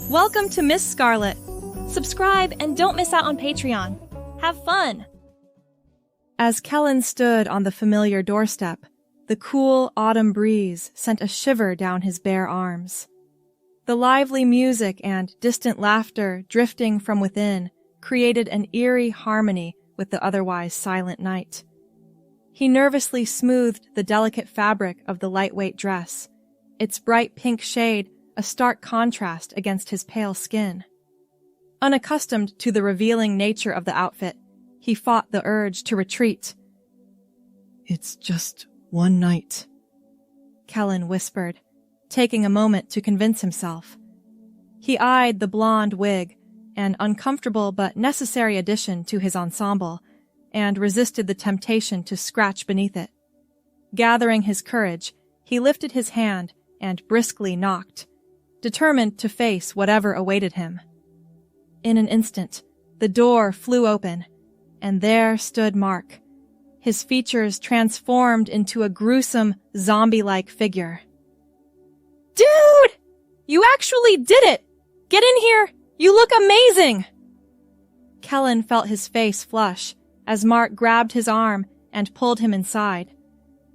Welcome to Miss Scarlett. Subscribe and don't miss out on Patreon. Have fun! As Kellen stood on the familiar doorstep, the cool autumn breeze sent a shiver down his bare arms. The lively music and distant laughter drifting from within created an eerie harmony with the otherwise silent night. He nervously smoothed the delicate fabric of the lightweight dress, its bright pink shade a stark contrast against his pale skin. Unaccustomed to the revealing nature of the outfit, he fought the urge to retreat. "It's just one night," Kellen whispered, taking a moment to convince himself. He eyed the blonde wig, an uncomfortable but necessary addition to his ensemble, and resisted the temptation to scratch beneath it. Gathering his courage, he lifted his hand and briskly knocked, determined to face whatever awaited him. In an instant, the door flew open, and there stood Mark, his features transformed into a gruesome, zombie-like figure. "Dude! You actually did it! Get in here! You look amazing!" Kellen felt his face flush as Mark grabbed his arm and pulled him inside.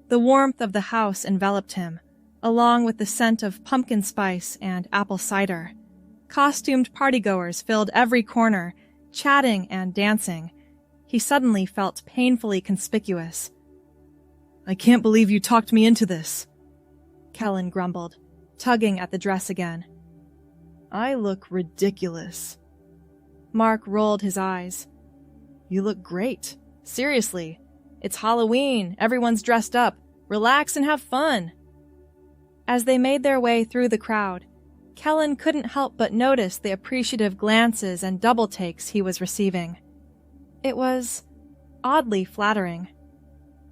The warmth of the house enveloped him, along with the scent of pumpkin spice and apple cider. Costumed partygoers filled every corner, chatting and dancing. He suddenly felt painfully conspicuous. "I can't believe you talked me into this," Kellen grumbled, tugging at the dress again. "I look ridiculous." Mark rolled his eyes. "You look great. Seriously, it's Halloween, everyone's dressed up. Relax and have fun." As they made their way through the crowd, Kellen couldn't help but notice the appreciative glances and double takes he was receiving. It was oddly flattering.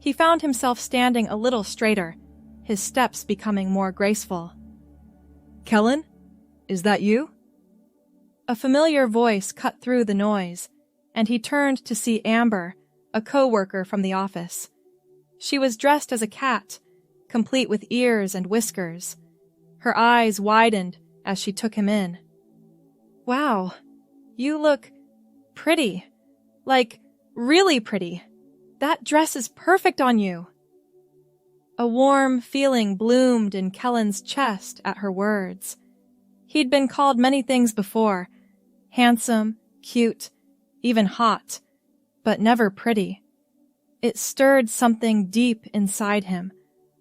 He found himself standing a little straighter, his steps becoming more graceful. "Kellen? Is that you?" A familiar voice cut through the noise, and he turned to see Amber, a co-worker from the office. She was dressed as a cat, complete with ears and whiskers. Her eyes widened as she took him in. "Wow, you look pretty. Like, really pretty. That dress is perfect on you." A warm feeling bloomed in Kellen's chest at her words. He'd been called many things before, handsome, cute, even hot, but never pretty. It stirred something deep inside him,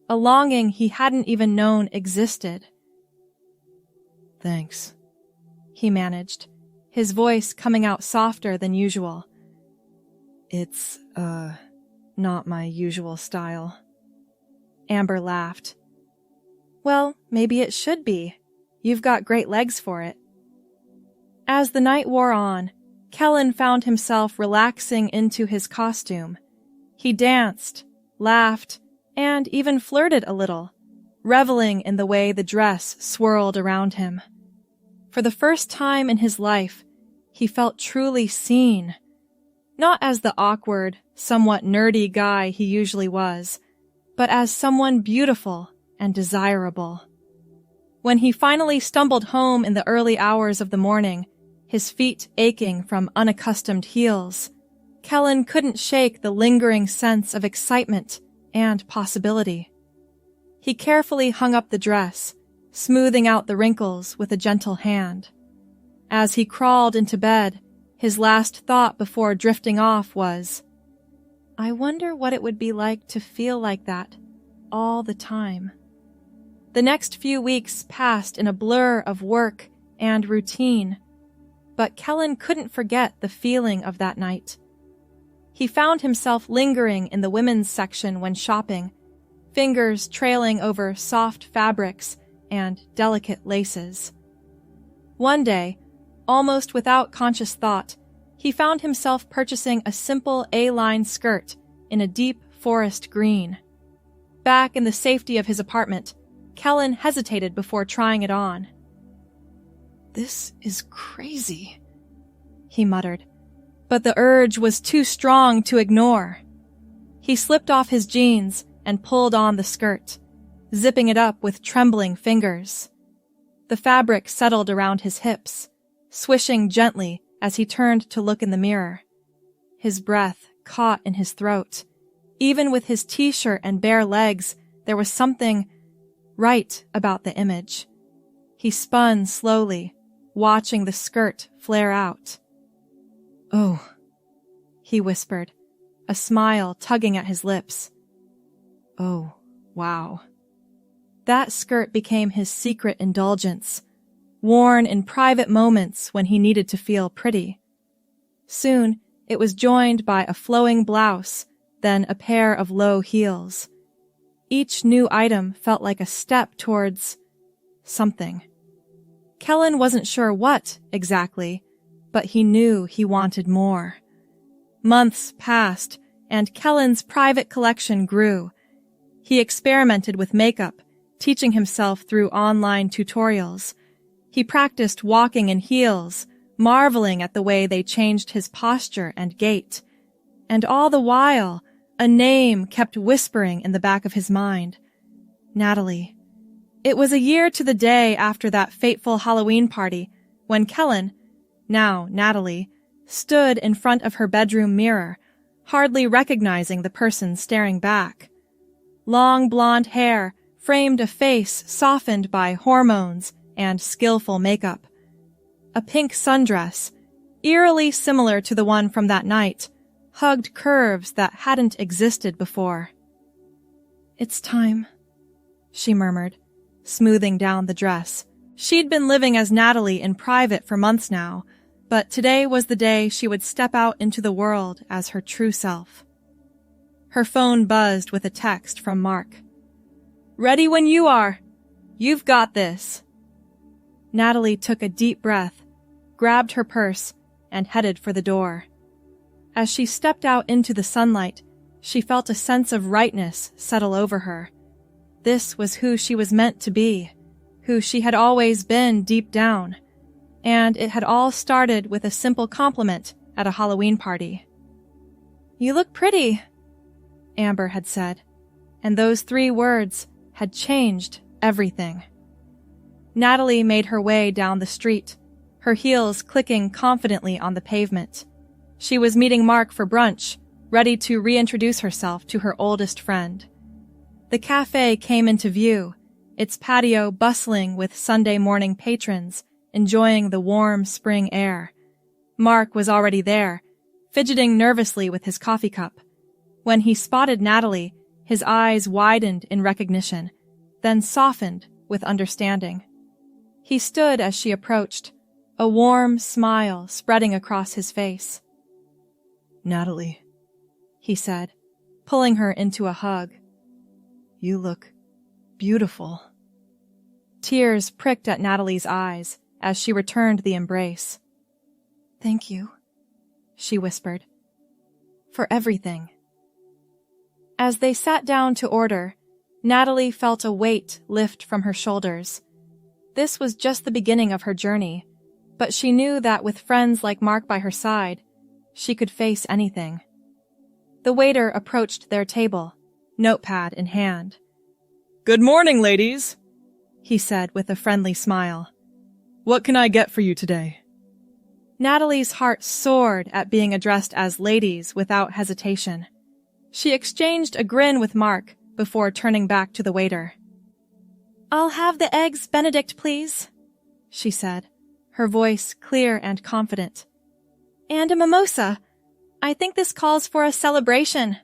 a longing he hadn't even known existed. "Thanks," he managed, his voice coming out softer than usual. It's, not my usual style." Amber laughed. "Well, maybe it should be. You've got great legs for it." As the night wore on, Kellen found himself relaxing into his costume. He danced, laughed, and even flirted a little, reveling in the way the dress swirled around him. For the first time in his life, he felt truly seen. Not as the awkward, somewhat nerdy guy he usually was, but as someone beautiful and desirable. When he finally stumbled home in the early hours of the morning, his feet aching from unaccustomed heels, Kellen couldn't shake the lingering sense of excitement and possibility. He carefully hung up the dress, smoothing out the wrinkles with a gentle hand. As he crawled into bed, his last thought before drifting off was, "I wonder what it would be like to feel like that all the time." The next few weeks passed in a blur of work and routine, but Kellen couldn't forget the feeling of that night. He found himself lingering in the women's section when shopping, fingers trailing over soft fabrics and delicate laces. One day, almost without conscious thought, he found himself purchasing a simple A-line skirt in a deep forest green. Back in the safety of his apartment, Kellen hesitated before trying it on. "This is crazy," he muttered, but the urge was too strong to ignore. He slipped off his jeans and pulled on the skirt, zipping it up with trembling fingers. The fabric settled around his hips, swishing gently as he turned to look in the mirror. His breath caught in his throat. Even with his t-shirt and bare legs, there was something right about the image. He spun slowly, watching the skirt flare out. "Oh," he whispered, a smile tugging at his lips. "Oh, wow." That skirt became his secret indulgence, worn in private moments when he needed to feel pretty. Soon, it was joined by a flowing blouse, then a pair of low heels. Each new item felt like a step towards something. Kellen wasn't sure what, exactly, but he knew he wanted more. Months passed, and Kellen's private collection grew. He experimented with makeup, teaching himself through online tutorials. He practiced walking in heels, marveling at the way they changed his posture and gait. And all the while, a name kept whispering in the back of his mind. Natalie. It was a year to the day after that fateful Halloween party when Kellen, now Natalie, stood in front of her bedroom mirror, hardly recognizing the person staring back. Long blonde hair framed a face softened by hormones and skillful makeup. A pink sundress, eerily similar to the one from that night, hugged curves that hadn't existed before. "It's time," she murmured, smoothing down the dress. She'd been living as Natalie in private for months now, but today was the day she would step out into the world as her true self. Her phone buzzed with a text from Mark. "Ready when you are. You've got this." Natalie took a deep breath, grabbed her purse, and headed for the door. As she stepped out into the sunlight, she felt a sense of rightness settle over her. This was who she was meant to be, who she had always been deep down. And it had all started with a simple compliment at a Halloween party. "You look pretty," Amber had said, and those 3 words had changed everything. Natalie made her way down the street, her heels clicking confidently on the pavement. She was meeting Mark for brunch, ready to reintroduce herself to her oldest friend. The cafe came into view, its patio bustling with Sunday morning patrons, enjoying the warm spring air. Mark was already there, fidgeting nervously with his coffee cup. When he spotted Natalie, his eyes widened in recognition, then softened with understanding. He stood as she approached, a warm smile spreading across his face. "Natalie," he said, pulling her into a hug. "You look beautiful." Tears pricked at Natalie's eyes as she returned the embrace. "Thank you," she whispered, "for everything." As they sat down to order, Natalie felt a weight lift from her shoulders. This was just the beginning of her journey, but she knew that with friends like Mark by her side, she could face anything. The waiter approached their table, notepad in hand. "Good morning, ladies," he said with a friendly smile. "What can I get for you today?" Natalie's heart soared at being addressed as ladies without hesitation. She exchanged a grin with Mark before turning back to the waiter. "I'll have the eggs Benedict, please," she said, her voice clear and confident. "And a mimosa. I think this calls for a celebration."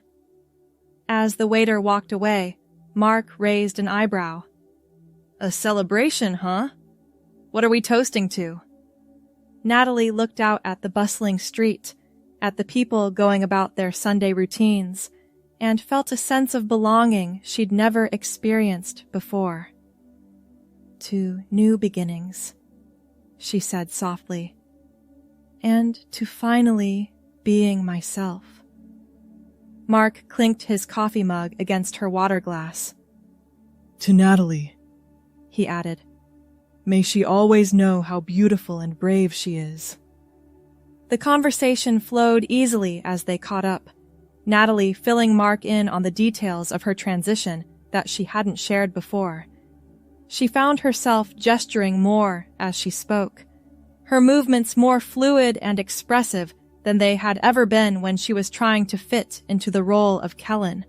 As the waiter walked away, Mark raised an eyebrow. "A celebration, huh? What are we toasting to?" Natalie looked out at the bustling street, at the people going about their Sunday routines, and felt a sense of belonging she'd never experienced before. "To new beginnings," she said softly, "and to finally being myself." Mark clinked his coffee mug against her water glass. "To Natalie," he added. "May she always know how beautiful and brave she is." The conversation flowed easily as they caught up, Natalie filling Mark in on the details of her transition that she hadn't shared before. She found herself gesturing more as she spoke, her movements more fluid and expressive than they had ever been when she was trying to fit into the role of Kellen.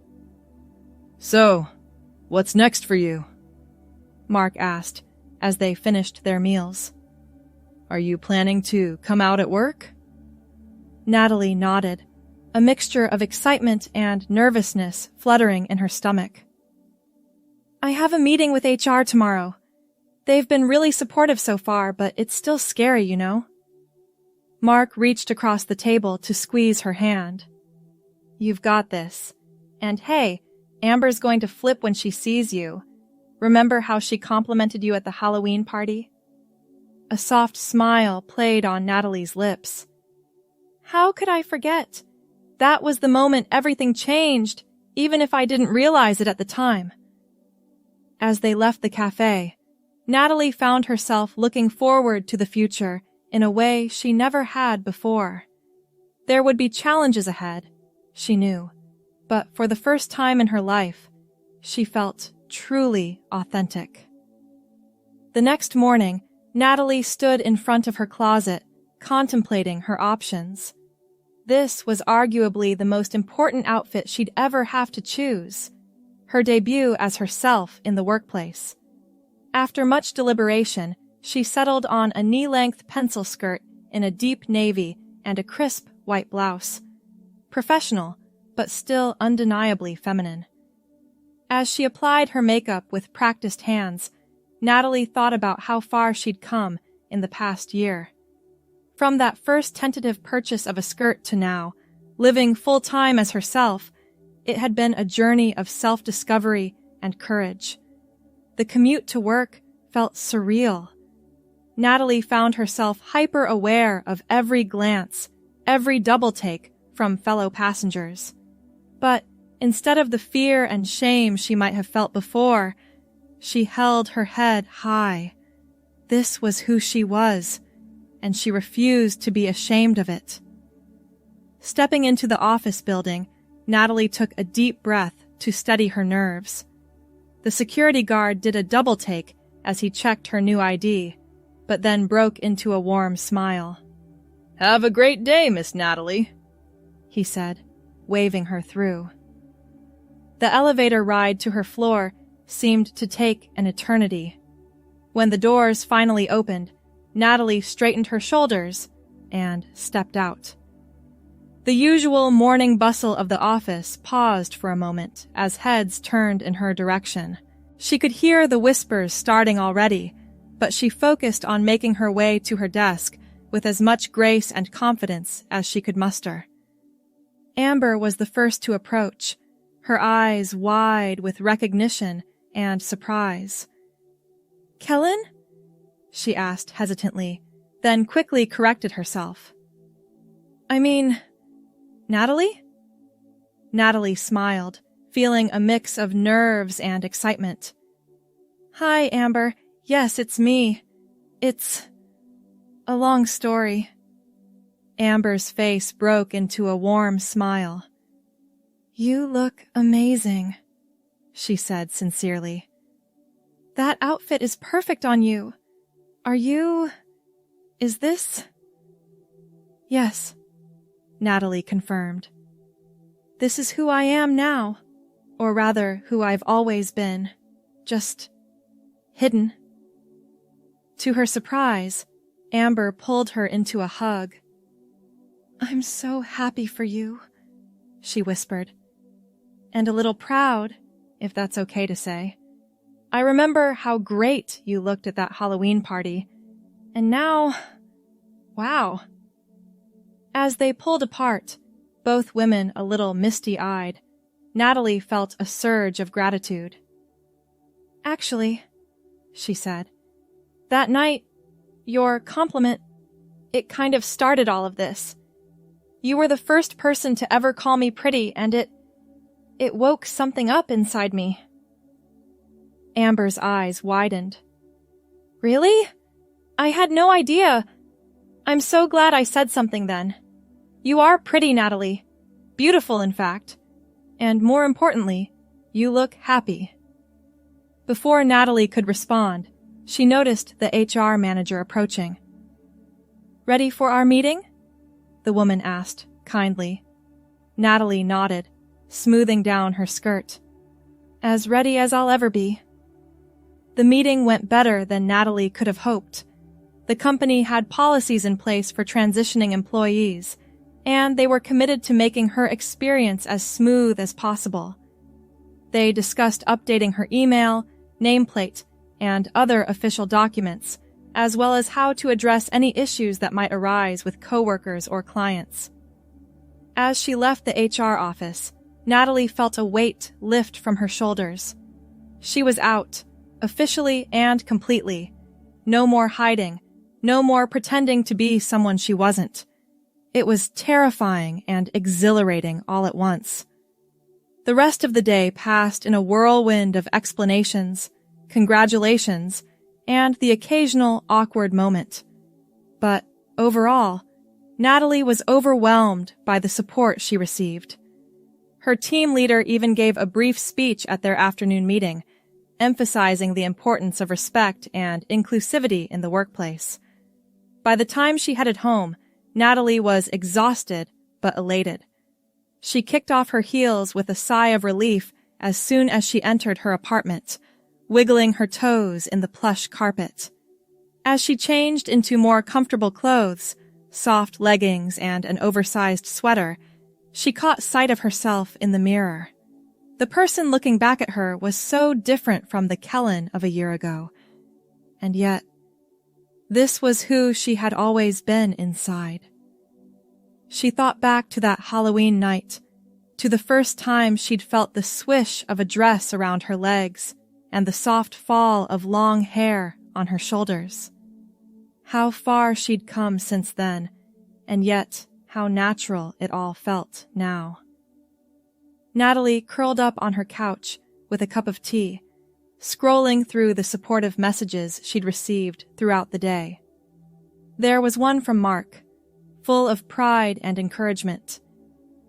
So, what's next for you? Mark asked as they finished their meals. Are you planning to come out at work? Natalie nodded, a mixture of excitement and nervousness fluttering in her stomach. I have a meeting with HR tomorrow. They've been really supportive so far, but it's still scary, you know? Mark reached across the table to squeeze her hand. You've got this. And hey, Amber's going to flip when she sees you. Remember how she complimented you at the Halloween party? A soft smile played on Natalie's lips. How could I forget? That was the moment everything changed, even if I didn't realize it at the time. As they left the cafe, Natalie found herself looking forward to the future in a way she never had before. There would be challenges ahead, she knew, but for the first time in her life, she felt truly authentic. The next morning, Natalie stood in front of her closet, contemplating her options. This was arguably the most important outfit she'd ever have to choose, her debut as herself in the workplace. After much deliberation, she settled on a knee-length pencil skirt in a deep navy and a crisp white blouse. Professional, but still undeniably feminine. As she applied her makeup with practiced hands, Natalie thought about how far she'd come in the past year. From that first tentative purchase of a skirt to now, living full-time as herself, it had been a journey of self-discovery and courage. The commute to work felt surreal. Natalie found herself hyper-aware of every glance, every double-take from fellow passengers. But instead of the fear and shame she might have felt before, she held her head high. This was who she was, and she refused to be ashamed of it. Stepping into the office building, Natalie took a deep breath to steady her nerves. The security guard did a double take as he checked her new ID, but then broke into a warm smile. Have a great day, Miss Natalie, he said, waving her through. The elevator ride to her floor seemed to take an eternity. When the doors finally opened, Natalie straightened her shoulders and stepped out. The usual morning bustle of the office paused for a moment as heads turned in her direction. She could hear the whispers starting already, but she focused on making her way to her desk with as much grace and confidence as she could muster. Amber was the first to approach, her eyes wide with recognition and surprise. Kellen? She asked hesitantly, then quickly corrected herself. I mean, Natalie? Natalie smiled, feeling a mix of nerves and excitement. Hi, Amber. Yes, it's me. It's a long story. Amber's face broke into a warm smile. You look amazing, she said sincerely. That outfit is perfect on you. Is this? Yes, Natalie confirmed. This is who I am now, or rather, who I've always been, just hidden. To her surprise, Amber pulled her into a hug. I'm so happy for you, she whispered, and a little proud, if that's okay to say. I remember how great you looked at that Halloween party, and now, wow. As they pulled apart, both women a little misty-eyed, Natalie felt a surge of gratitude. Actually, she said, that night, your compliment, it kind of started all of this. You were the first person to ever call me pretty, and it woke something up inside me. Amber's eyes widened. Really? I had no idea. I'm so glad I said something then. You are pretty, Natalie. Beautiful, in fact. And more importantly, you look happy. Before Natalie could respond, she noticed the HR manager approaching. "Ready for our meeting?" the woman asked, kindly. Natalie nodded, smoothing down her skirt. "As ready as I'll ever be." The meeting went better than Natalie could have hoped. The company had policies in place for transitioning employees, and they were committed to making her experience as smooth as possible. They discussed updating her email, nameplate, and other official documents, as well as how to address any issues that might arise with coworkers or clients. As she left the HR office, Natalie felt a weight lift from her shoulders. She was out, officially and completely. No more hiding, no more pretending to be someone she wasn't. It was terrifying and exhilarating all at once. The rest of the day passed in a whirlwind of explanations, congratulations, and the occasional awkward moment. But overall, Natalie was overwhelmed by the support she received. Her team leader even gave a brief speech at their afternoon meeting, emphasizing the importance of respect and inclusivity in the workplace. By the time she headed home, Natalie was exhausted but elated. She kicked off her heels with a sigh of relief as soon as she entered her apartment, wiggling her toes in the plush carpet. As she changed into more comfortable clothes, soft leggings and an oversized sweater, she caught sight of herself in the mirror. The person looking back at her was so different from the Kellen of a year ago. And yet, this was who she had always been inside. She thought back to that Halloween night, to the first time she'd felt the swish of a dress around her legs and the soft fall of long hair on her shoulders. How far she'd come since then, and yet how natural it all felt now. Natalie curled up on her couch with a cup of tea, scrolling through the supportive messages she'd received throughout the day. There was one from Mark, full of pride and encouragement.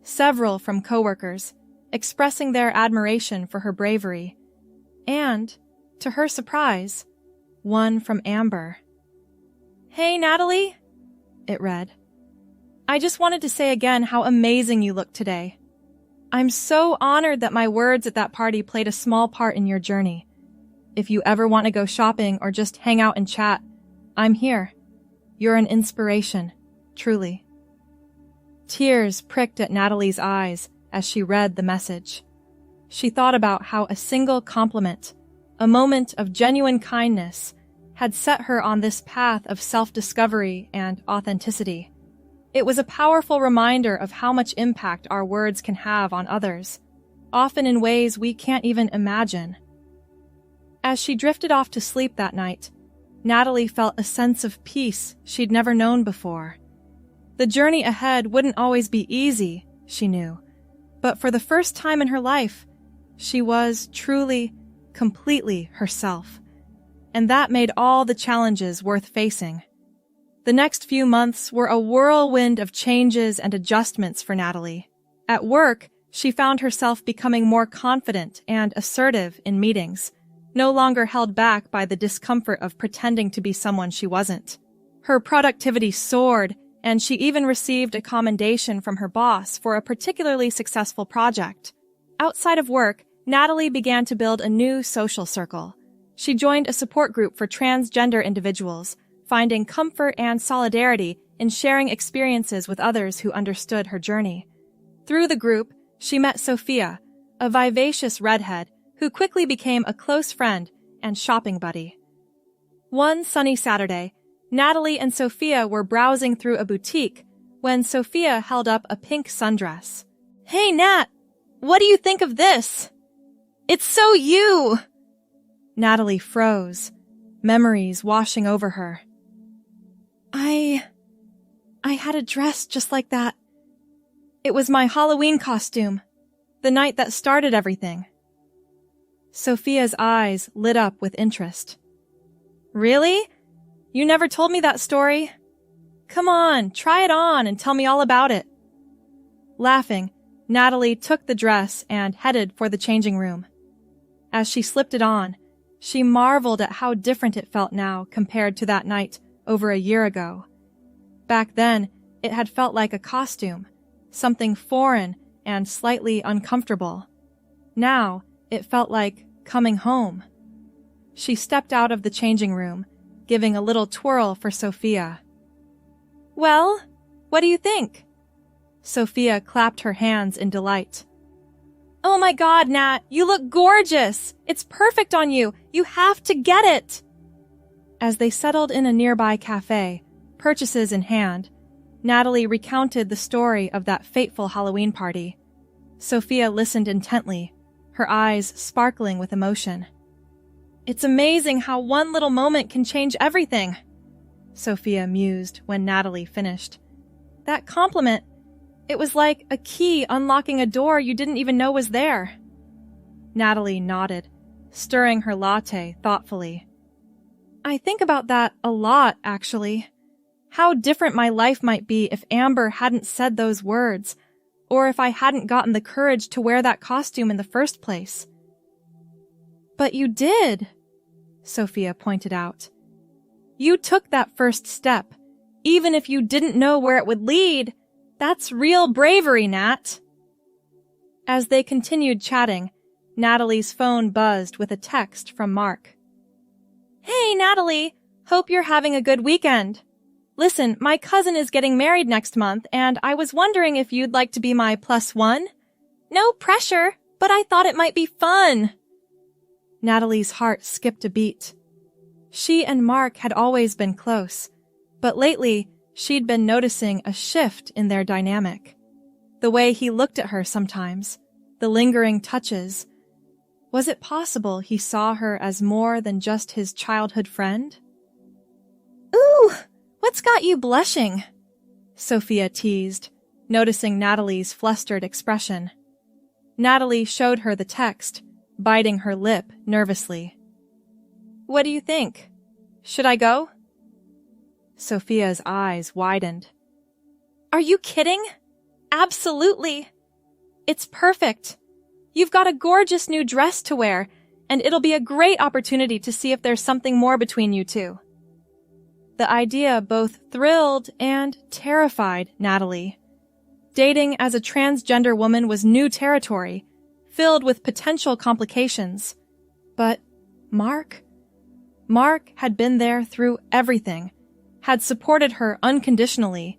Several from coworkers, expressing their admiration for her bravery. And, to her surprise, one from Amber. "Hey, Natalie," it read. "I just wanted to say again how amazing you look today. I'm so honored that my words at that party played a small part in your journey. If you ever want to go shopping or just hang out and chat, I'm here. You're an inspiration, truly." Tears pricked at Natalie's eyes as she read the message. She thought about how a single compliment, a moment of genuine kindness, had set her on this path of self-discovery and authenticity. It was a powerful reminder of how much impact our words can have on others, often in ways we can't even imagine. As she drifted off to sleep that night, Natalie felt a sense of peace she'd never known before. The journey ahead wouldn't always be easy, she knew, but for the first time in her life, she was truly, completely herself. And that made all the challenges worth facing. The next few months were a whirlwind of changes and adjustments for Natalie. At work, she found herself becoming more confident and assertive in meetings, no longer held back by the discomfort of pretending to be someone she wasn't. Her productivity soared, and she even received a commendation from her boss for a particularly successful project. Outside of work, Natalie began to build a new social circle. She joined a support group for transgender individuals, finding comfort and solidarity in sharing experiences with others who understood her journey. Through the group, she met Sophia, a vivacious redhead who quickly became a close friend and shopping buddy. One sunny Saturday, Natalie and Sophia were browsing through a boutique when Sophia held up a pink sundress. "Hey, Nat, what do you think of this? It's so you!" Natalie froze, memories washing over her. I had a dress just like that. It was my Halloween costume, the night that started everything." Sophia's eyes lit up with interest. "Really? You never told me that story. Come on, try it on and tell me all about it." Laughing, Natalie took the dress and headed for the changing room. As she slipped it on, She marveled at how different it felt now compared to that night over a year ago. Back then, it had felt like a costume, something foreign and slightly uncomfortable. Now, it felt like coming home. She stepped out of the changing room, giving a little twirl for Sophia. "Well, what do you think?" Sophia clapped her hands in delight. "Oh my God, Nat, you look gorgeous! It's perfect on you! You have to get it!" As they settled in a nearby cafe, purchases in hand, Natalie recounted the story of that fateful Halloween party. Sophia listened intently, her eyes sparkling with emotion. "It's amazing how one little moment can change everything," Sophia mused when Natalie finished. "That compliment, it was like a key unlocking a door you didn't even know was there." Natalie nodded, stirring her latte thoughtfully. "I think about that a lot, actually. How different my life might be if Amber hadn't said those words, or if I hadn't gotten the courage to wear that costume in the first place." "But you did," Sophia pointed out. "You took that first step, even if you didn't know where it would lead. That's real bravery, Nat." As they continued chatting, Natalie's phone buzzed with a text from Mark. "Hey, Natalie! Hope you're having a good weekend. Listen, my cousin is getting married next month, and I was wondering if you'd like to be my +1. No pressure, but I thought it might be fun." Natalie's heart skipped a beat. She and Mark had always been close, but lately she'd been noticing a shift in their dynamic. The way he looked at her sometimes, the lingering touches. Was it possible he saw her as more than just his childhood friend? "Ooh, what's got you blushing?" Sophia teased, noticing Natalie's flustered expression. Natalie showed her the text, biting her lip nervously. "What do you think? Should I go?" Sophia's eyes widened. "Are you kidding? Absolutely. It's perfect. You've got a gorgeous new dress to wear, and it'll be a great opportunity to see if there's something more between you two." The idea both thrilled and terrified Natalie. Dating as a transgender woman was new territory, filled with potential complications. But Mark had been there through everything, had supported her unconditionally.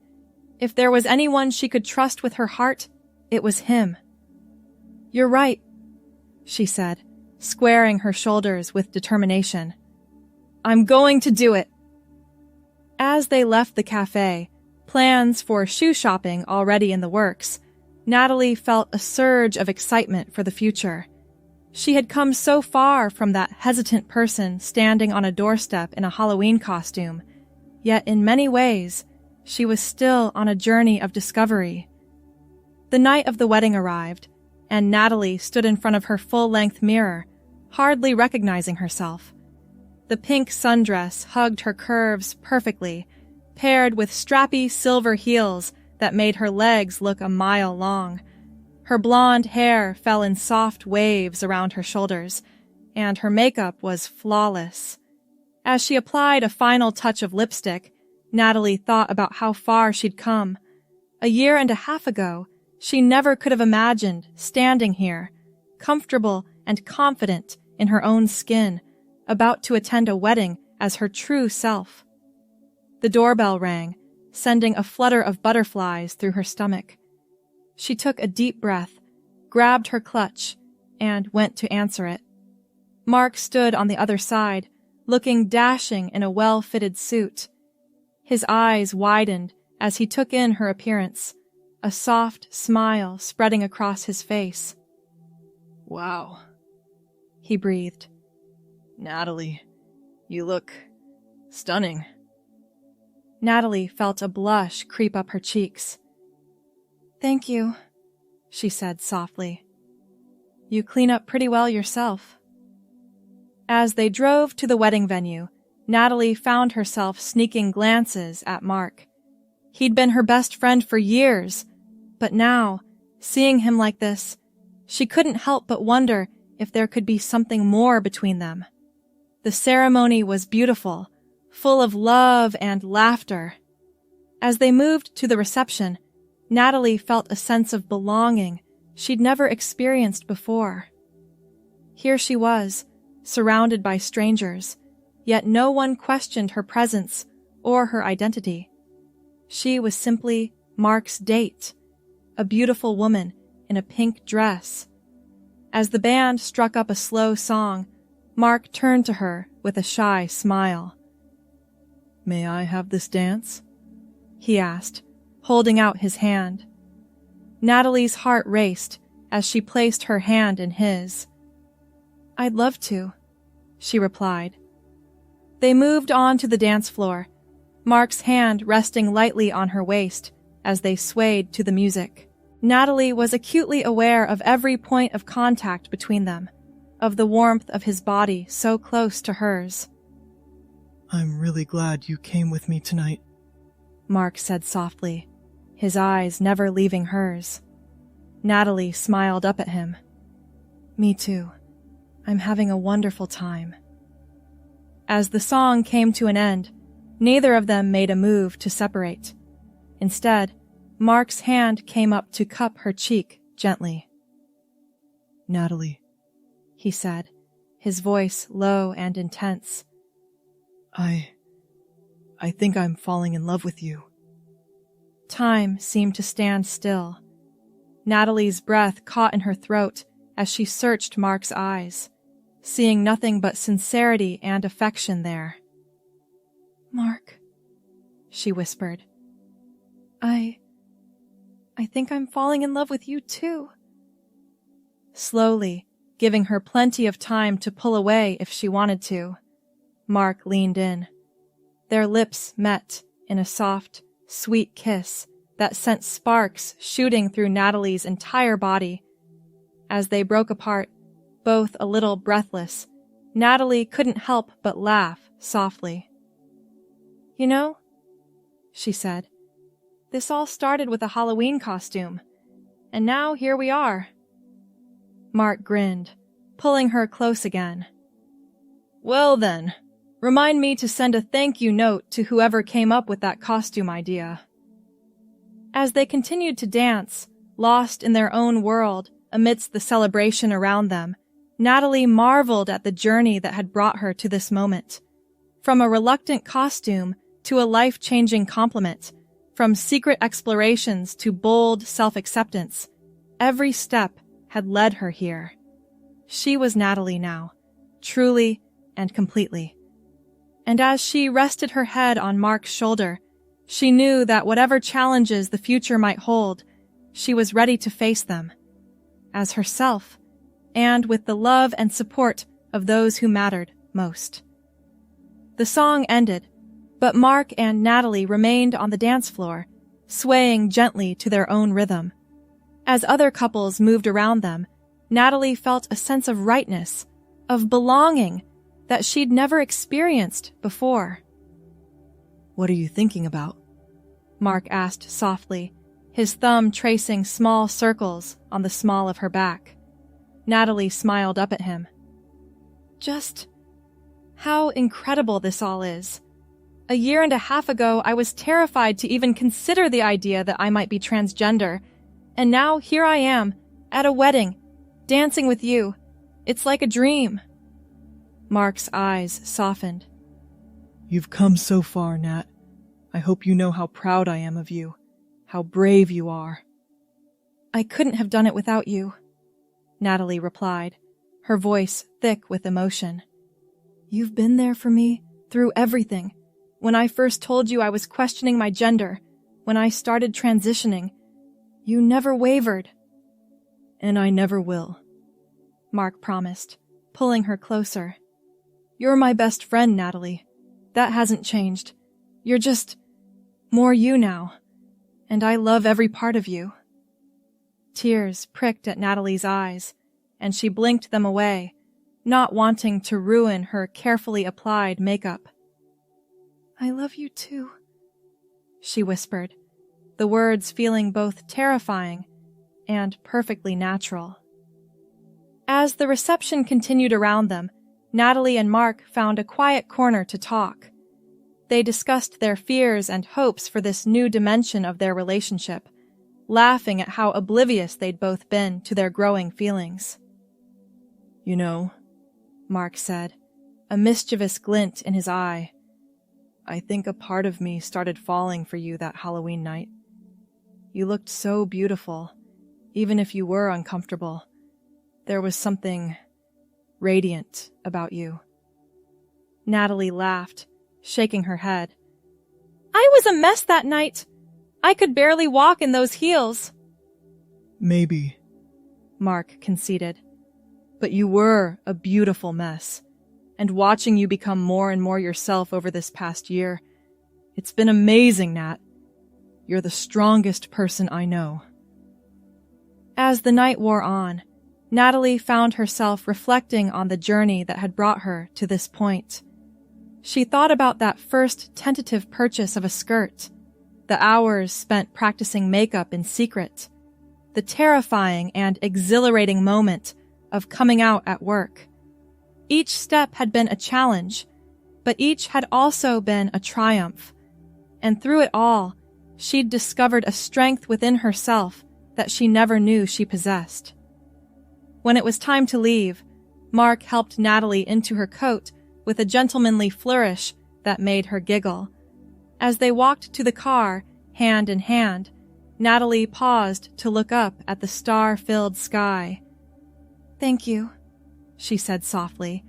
If there was anyone she could trust with her heart, it was him. "You're right," she said, squaring her shoulders with determination. "I'm going to do it." As they left the cafe, plans for shoe shopping already in the works, Natalie felt a surge of excitement for the future. She had come so far from that hesitant person standing on a doorstep in a Halloween costume, yet in many ways, she was still on a journey of discovery. The night of the wedding arrived, and Natalie stood in front of her full-length mirror, hardly recognizing herself. The pink sundress hugged her curves perfectly, paired with strappy silver heels that made her legs look a mile long. Her blonde hair fell in soft waves around her shoulders, and her makeup was flawless. As she applied a final touch of lipstick, Natalie thought about how far she'd come. A year and a half ago, she never could have imagined standing here, comfortable and confident in her own skin, about to attend a wedding as her true self. The doorbell rang, sending a flutter of butterflies through her stomach. She took a deep breath, grabbed her clutch, and went to answer it. Mark stood on the other side, looking dashing in a well-fitted suit. His eyes widened as he took in her appearance, a soft smile spreading across his face. "Wow," he breathed. "Natalie, you look stunning." Natalie felt a blush creep up her cheeks. "Thank you," she said softly. "You clean up pretty well yourself." As they drove to the wedding venue, Natalie found herself sneaking glances at Mark. He'd been her best friend for years, but now, seeing him like this, she couldn't help but wonder if there could be something more between them. The ceremony was beautiful, full of love and laughter. As they moved to the reception, Natalie felt a sense of belonging she'd never experienced before. Here she was, surrounded by strangers, yet no one questioned her presence or her identity. She was simply Mark's date, a beautiful woman in a pink dress. As the band struck up a slow song, Mark turned to her with a shy smile. "May I have this dance?" he asked, holding out his hand. Natalie's heart raced as she placed her hand in his. "I'd love to," she replied. They moved on to the dance floor, Mark's hand resting lightly on her waist as they swayed to the music. Natalie was acutely aware of every point of contact between them, of the warmth of his body so close to hers. "I'm really glad you came with me tonight," Mark said softly, his eyes never leaving hers. Natalie smiled up at him. "Me too. I'm having a wonderful time." As the song came to an end, neither of them made a move to separate. Instead, Mark's hand came up to cup her cheek gently. "Natalie," he said, his voice low and intense. I think I'm falling in love with you." Time seemed to stand still. Natalie's breath caught in her throat as she searched Mark's eyes, seeing nothing but sincerity and affection there. "Mark," she whispered, I think I'm falling in love with you too." Slowly, giving her plenty of time to pull away if she wanted to, Mark leaned in. Their lips met in a soft, sweet kiss that sent sparks shooting through Natalie's entire body. As they broke apart, both a little breathless, Natalie couldn't help but laugh softly. "You know," she said, "this all started with a Halloween costume, and now here we are." Mark grinned, pulling her close again. "Well then, remind me to send a thank you note to whoever came up with that costume idea." As they continued to dance, lost in their own world amidst the celebration around them, Natalie marveled at the journey that had brought her to this moment. From a reluctant costume to a life-changing compliment, from secret explorations to bold self-acceptance, every step had led her here. She was Natalie now, truly and completely. And as she rested her head on Mark's shoulder, she knew that whatever challenges the future might hold, she was ready to face them, as herself, and with the love and support of those who mattered most. The song ended, but Mark and Natalie remained on the dance floor, swaying gently to their own rhythm. As other couples moved around them, Natalie felt a sense of rightness, of belonging, that she'd never experienced before. "What are you thinking about?" Mark asked softly, his thumb tracing small circles on the small of her back. Natalie smiled up at him. "Just how incredible this all is. A year and a half ago, I was terrified to even consider the idea that I might be transgender, and now here I am, at a wedding, dancing with you. It's like a dream." Mark's eyes softened. "You've come so far, Nat. I hope you know how proud I am of you, how brave you are." "I couldn't have done it without you," Natalie replied, her voice thick with emotion. "You've been there for me through everything. When I first told you I was questioning my gender, when I started transitioning, you never wavered." "And I never will," Mark promised, pulling her closer. "You're my best friend, Natalie. That hasn't changed. You're just more you now, and I love every part of you." Tears pricked at Natalie's eyes, and she blinked them away, not wanting to ruin her carefully applied makeup. "I love you too," she whispered, the words feeling both terrifying and perfectly natural. As the reception continued around them, Natalie and Mark found a quiet corner to talk. They discussed their fears and hopes for this new dimension of their relationship, laughing at how oblivious they'd both been to their growing feelings. You know, Mark said, a mischievous glint in his eye. I think a part of me started falling for you that Halloween night. You looked so beautiful, even if you were uncomfortable. There was something radiant about you. Natalie laughed, shaking her head. I was a mess that night. I could barely walk in those heels. Maybe, Mark conceded. but you were a beautiful mess. And watching you become more and more yourself over this past year, it's been amazing, Nat. You're the strongest person I know. As the night wore on, Natalie found herself reflecting on the journey that had brought her to this point. She thought about that first tentative purchase of a skirt, the hours spent practicing makeup in secret, the terrifying and exhilarating moment of coming out at work. Each step had been a challenge, but each had also been a triumph. And through it all, she'd discovered a strength within herself that she never knew she possessed. When it was time to leave, Mark helped Natalie into her coat with a gentlemanly flourish that made her giggle. As they walked to the car, hand in hand, Natalie paused to look up at the star-filled sky. "Thank you," she said softly.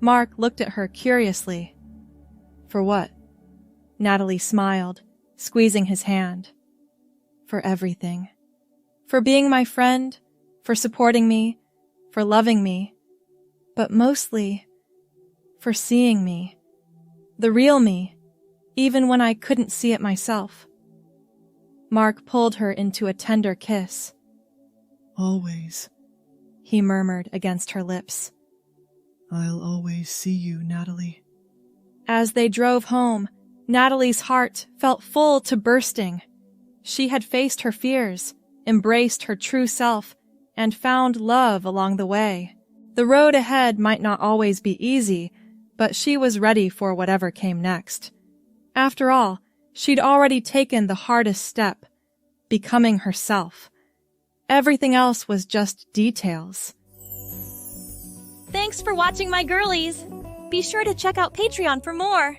Mark looked at her curiously. "For what?" Natalie smiled, squeezing his hand. "For everything. For being my friend, for supporting me, for loving me, but mostly for seeing me, the real me, even when I couldn't see it myself." Mark pulled her into a tender kiss. "Always," he murmured against her lips. "I'll always see you, Natalie." As they drove home, Natalie's heart felt full to bursting. She had faced her fears, embraced her true self, and found love along the way. The road ahead might not always be easy, but she was ready for whatever came next. After all, she'd already taken the hardest step, becoming herself. Everything else was just details. Thanks for watching my girlies. Be sure to check out Patreon for more.